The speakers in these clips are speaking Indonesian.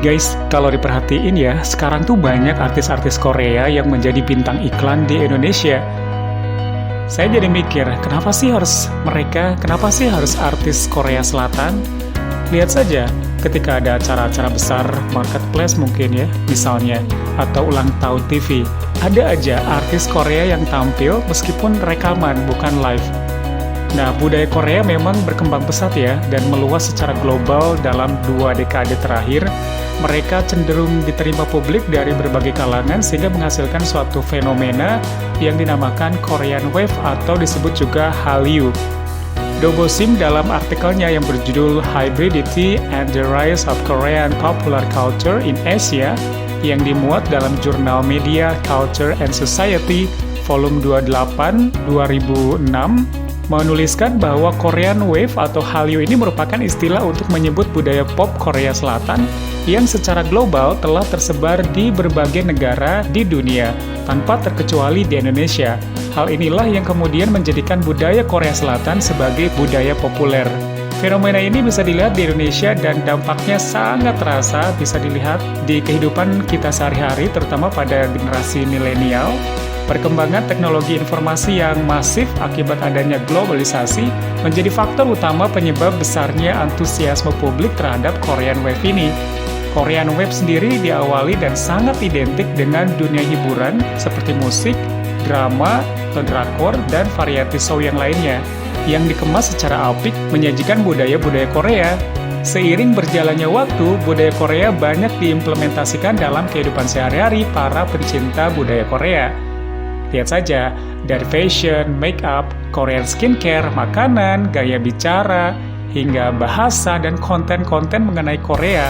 Guys, kalau diperhatiin ya, sekarang tuh banyak artis-artis Korea yang menjadi bintang iklan di Indonesia. Saya jadi mikir, kenapa sih harus artis Korea Selatan? Lihat saja, ketika ada acara-acara besar, marketplace mungkin ya, misalnya, atau ulang tahun TV, ada aja artis Korea yang tampil meskipun rekaman, bukan live. Nah, budaya Korea memang berkembang pesat ya, dan meluas secara global dalam 2 dekade terakhir. Mereka cenderung diterima publik dari berbagai kalangan sehingga menghasilkan suatu fenomena yang dinamakan Korean Wave atau disebut juga Hallyu. Dobosim dalam artikelnya yang berjudul Hybridity and the Rise of Korean Popular Culture in Asia yang dimuat dalam jurnal Media, Culture and Society volume 28 2006 menuliskan bahwa Korean Wave atau Hallyu ini merupakan istilah untuk menyebut budaya pop Korea Selatan yang secara global telah tersebar di berbagai negara di dunia, tanpa terkecuali di Indonesia. Hal inilah yang kemudian menjadikan budaya Korea Selatan sebagai budaya populer. Fenomena ini bisa dilihat di Indonesia dan dampaknya sangat terasa bisa dilihat di kehidupan kita sehari-hari, terutama pada generasi milenial. Perkembangan teknologi informasi yang masif akibat adanya globalisasi menjadi faktor utama penyebab besarnya antusiasme publik terhadap Korean Wave ini. Korean Wave sendiri diawali dan sangat identik dengan dunia hiburan seperti musik, drama, atau drakor, dan variety show yang lainnya, yang dikemas secara apik menyajikan budaya-budaya Korea. Seiring berjalannya waktu, budaya Korea banyak diimplementasikan dalam kehidupan sehari-hari para pencinta budaya Korea. Lihat saja, dari fashion, make up, Korean skincare, makanan, gaya bicara, hingga bahasa dan konten-konten mengenai Korea.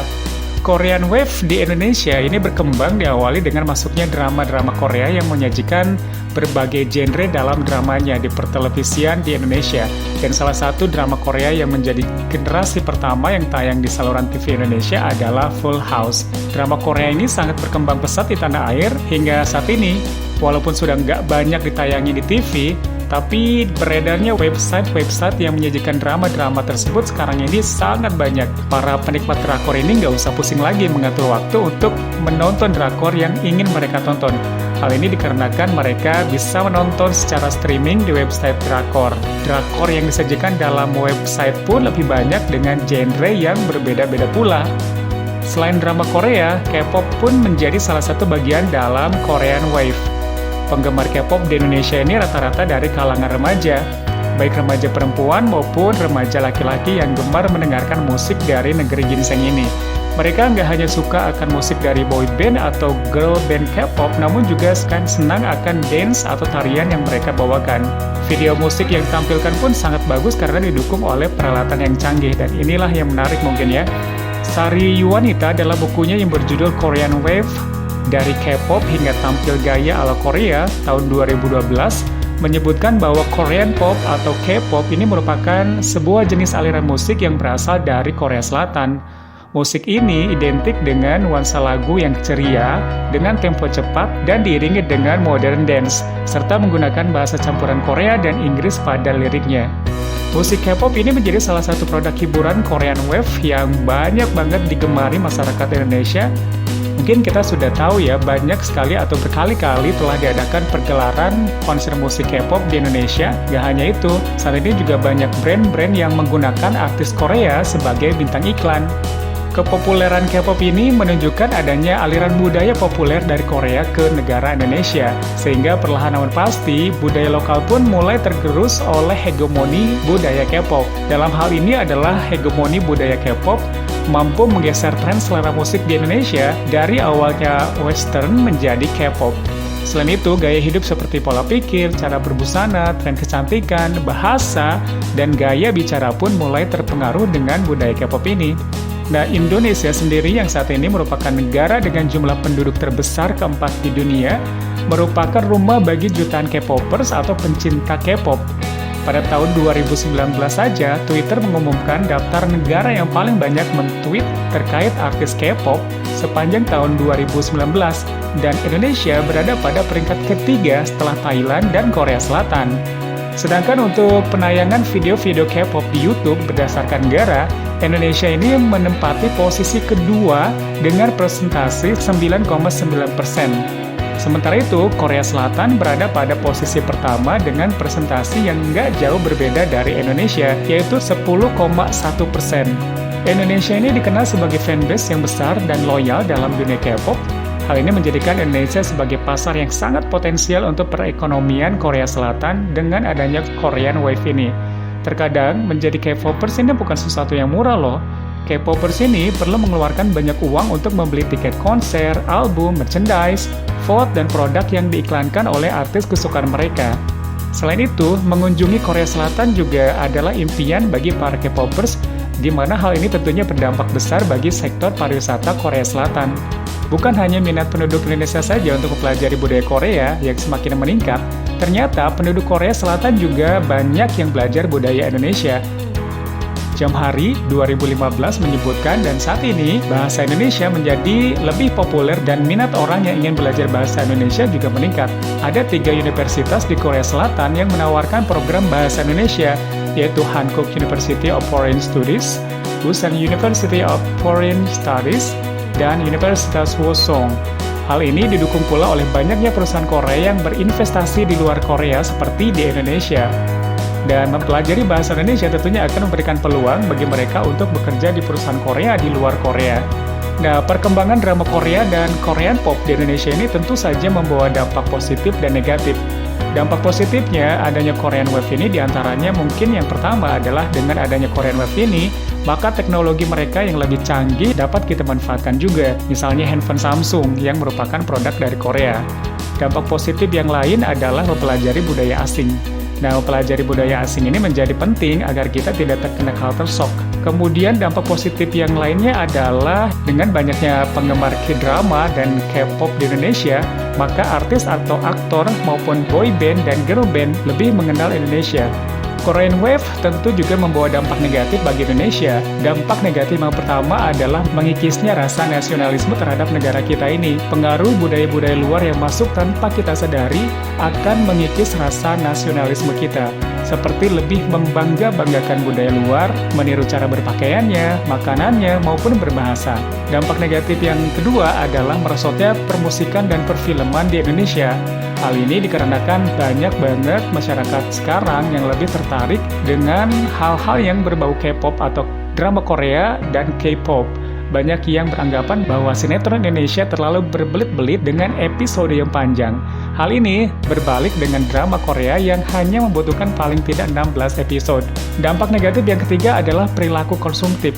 Korean Wave di Indonesia ini berkembang diawali dengan masuknya drama-drama Korea yang menyajikan berbagai genre dalam dramanya di pertelevisian di Indonesia. Dan salah satu drama Korea yang menjadi generasi pertama yang tayang di saluran TV Indonesia adalah Full House. Drama Korea ini sangat berkembang pesat di tanah air hingga saat ini. Walaupun sudah nggak banyak ditayangi di TV, tapi beredarnya website yang menyajikan drama-drama tersebut sekarang ini sangat banyak. Para penikmat drakor ini nggak usah pusing lagi mengatur waktu untuk menonton drakor yang ingin mereka tonton. Hal ini dikarenakan mereka bisa menonton secara streaming di website drakor. Drakor yang disajikan dalam website pun lebih banyak dengan genre yang berbeda-beda pula. Selain drama Korea, K-pop pun menjadi salah satu bagian dalam Korean Wave. Penggemar K-pop di Indonesia ini rata-rata dari kalangan remaja, baik remaja perempuan maupun remaja laki-laki yang gemar mendengarkan musik dari negeri ginseng ini. Mereka nggak hanya suka akan musik dari boy band atau girl band K-pop, namun juga senang akan dance atau tarian yang mereka bawakan. Video musik yang ditampilkan pun sangat bagus karena didukung oleh peralatan yang canggih, dan inilah yang menarik mungkin ya. Sari Yuanita dalam bukunya yang berjudul Korean Wave, dari K-pop hingga tampil gaya ala Korea tahun 2012 menyebutkan bahwa Korean Pop atau K-pop ini merupakan sebuah jenis aliran musik yang berasal dari Korea Selatan. Musik ini identik dengan nuansa lagu yang ceria, dengan tempo cepat, dan diiringi dengan modern dance, serta menggunakan bahasa campuran Korea dan Inggris pada liriknya. Musik K-pop ini menjadi salah satu produk hiburan Korean Wave yang banyak banget digemari masyarakat Indonesia. Mungkin kita sudah tahu ya, banyak sekali atau berkali-kali telah diadakan pergelaran konser musik K-pop di Indonesia. Gak hanya itu, saat ini juga banyak brand-brand yang menggunakan artis Korea sebagai bintang iklan. Kepopuleran K-pop ini menunjukkan adanya aliran budaya populer dari Korea ke negara Indonesia, sehingga perlahan namun pasti budaya lokal pun mulai tergerus oleh hegemoni budaya K-pop. Dalam hal ini adalah hegemoni budaya K-pop mampu menggeser tren selera musik di Indonesia dari awalnya western menjadi K-pop. Selain itu, gaya hidup seperti pola pikir, cara berbusana, tren kecantikan, bahasa, dan gaya bicara pun mulai terpengaruh dengan budaya K-pop ini. Nah, Indonesia sendiri yang saat ini merupakan negara dengan jumlah penduduk terbesar keempat di dunia, merupakan rumah bagi jutaan K-popers atau pencinta K-pop. Pada tahun 2019 saja, Twitter mengumumkan daftar negara yang paling banyak men-tweet terkait artis K-pop sepanjang tahun 2019, dan Indonesia berada pada peringkat ketiga setelah Thailand dan Korea Selatan. Sedangkan untuk penayangan video-video K-pop di YouTube berdasarkan negara, Indonesia ini menempati posisi kedua dengan presentasi 9,9%. Sementara itu, Korea Selatan berada pada posisi pertama dengan presentasi yang nggak jauh berbeda dari Indonesia, yaitu 10,1%. Indonesia ini dikenal sebagai fanbase yang besar dan loyal dalam dunia K-pop. Hal ini menjadikan Indonesia sebagai pasar yang sangat potensial untuk perekonomian Korea Selatan dengan adanya Korean Wave ini. Terkadang, menjadi K-popers ini bukan sesuatu yang murah loh. K-popers ini perlu mengeluarkan banyak uang untuk membeli tiket konser, album, merchandise, vote, dan produk yang diiklankan oleh artis kesukaan mereka. Selain itu, mengunjungi Korea Selatan juga adalah impian bagi para K-popers, di mana hal ini tentunya berdampak besar bagi sektor pariwisata Korea Selatan. Bukan hanya minat penduduk Indonesia saja untuk mempelajari budaya Korea yang semakin meningkat, ternyata penduduk Korea Selatan juga banyak yang belajar budaya Indonesia. Jamhari 2015 menyebutkan dan saat ini bahasa Indonesia menjadi lebih populer dan minat orang yang ingin belajar bahasa Indonesia juga meningkat. Ada 3 universitas di Korea Selatan yang menawarkan program bahasa Indonesia, yaitu Hankook University of Foreign Studies, Busan University of Foreign Studies, dan Universitas Hwasong. Hal ini didukung pula oleh banyaknya perusahaan Korea yang berinvestasi di luar Korea seperti di Indonesia. Dan mempelajari bahasa Indonesia tentunya akan memberikan peluang bagi mereka untuk bekerja di perusahaan Korea di luar Korea. Nah, perkembangan drama Korea dan Korean pop di Indonesia ini tentu saja membawa dampak positif dan negatif. Dampak positifnya, adanya Korean Wave ini diantaranya mungkin yang pertama adalah dengan adanya Korean Wave ini, maka teknologi mereka yang lebih canggih dapat kita manfaatkan juga, misalnya handphone Samsung yang merupakan produk dari Korea. Dampak positif yang lain adalah mempelajari budaya asing. Nah, mempelajari budaya asing ini menjadi penting agar kita tidak terkena culture shock. Kemudian dampak positif yang lainnya adalah dengan banyaknya penggemar K-drama dan K-pop di Indonesia, maka artis atau aktor maupun boy band dan girl band lebih mengenal Indonesia. Korean Wave tentu juga membawa dampak negatif bagi Indonesia. Dampak negatif yang pertama adalah mengikisnya rasa nasionalisme terhadap negara kita ini. Pengaruh budaya-budaya luar yang masuk tanpa kita sadari akan mengikis rasa nasionalisme kita. Seperti lebih membangga-banggakan budaya luar, meniru cara berpakaiannya, makanannya, maupun berbahasa. Dampak negatif yang kedua adalah merosotnya permusikan dan perfilman di Indonesia. Hal ini dikarenakan banyak banget masyarakat sekarang yang lebih tertarik dengan hal-hal yang berbau K-pop atau drama Korea dan K-pop. Banyak yang beranggapan bahwa sinetron Indonesia terlalu berbelit-belit dengan episode yang panjang. Hal ini berbalik dengan drama Korea yang hanya membutuhkan paling tidak 16 episode. Dampak negatif yang ketiga adalah perilaku konsumtif.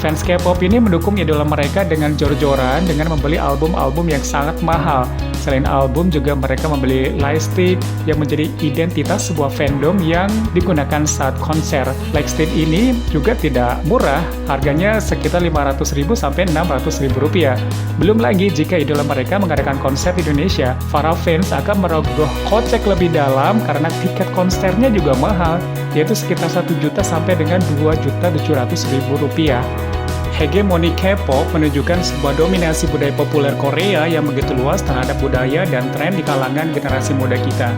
Fans K-pop ini mendukung idola mereka dengan jor-joran dengan membeli album-album yang sangat mahal. Selain album, juga mereka membeli lightstick yang menjadi identitas sebuah fandom yang digunakan saat konser. Lightstick ini juga tidak murah, harganya sekitar 500.000 sampai 600.000 rupiah. Belum lagi jika idola mereka mengadakan konser di Indonesia, para fans akan merogoh kocek lebih dalam karena tiket konsernya juga mahal, yaitu sekitar 1 juta sampai dengan 2.700.000 rupiah. Hegemoni K-pop menunjukkan sebuah dominasi budaya populer Korea yang begitu luas terhadap budaya dan tren di kalangan generasi muda kita.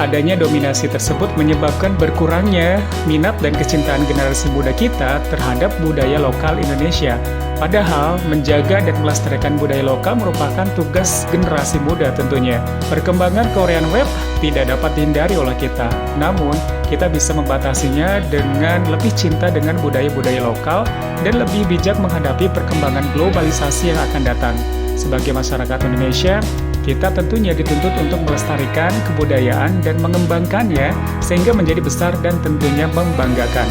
Adanya dominasi tersebut menyebabkan berkurangnya minat dan kecintaan generasi muda kita terhadap budaya lokal Indonesia. Padahal, menjaga dan melestarikan budaya lokal merupakan tugas generasi muda tentunya. Perkembangan Korean Wave tidak dapat dihindari oleh kita. Namun, kita bisa membatasinya dengan lebih cinta dengan budaya-budaya lokal dan lebih bijak menghadapi perkembangan globalisasi yang akan datang. Sebagai masyarakat Indonesia, kita tentunya dituntut untuk melestarikan kebudayaan dan mengembangkannya sehingga menjadi besar dan tentunya membanggakan.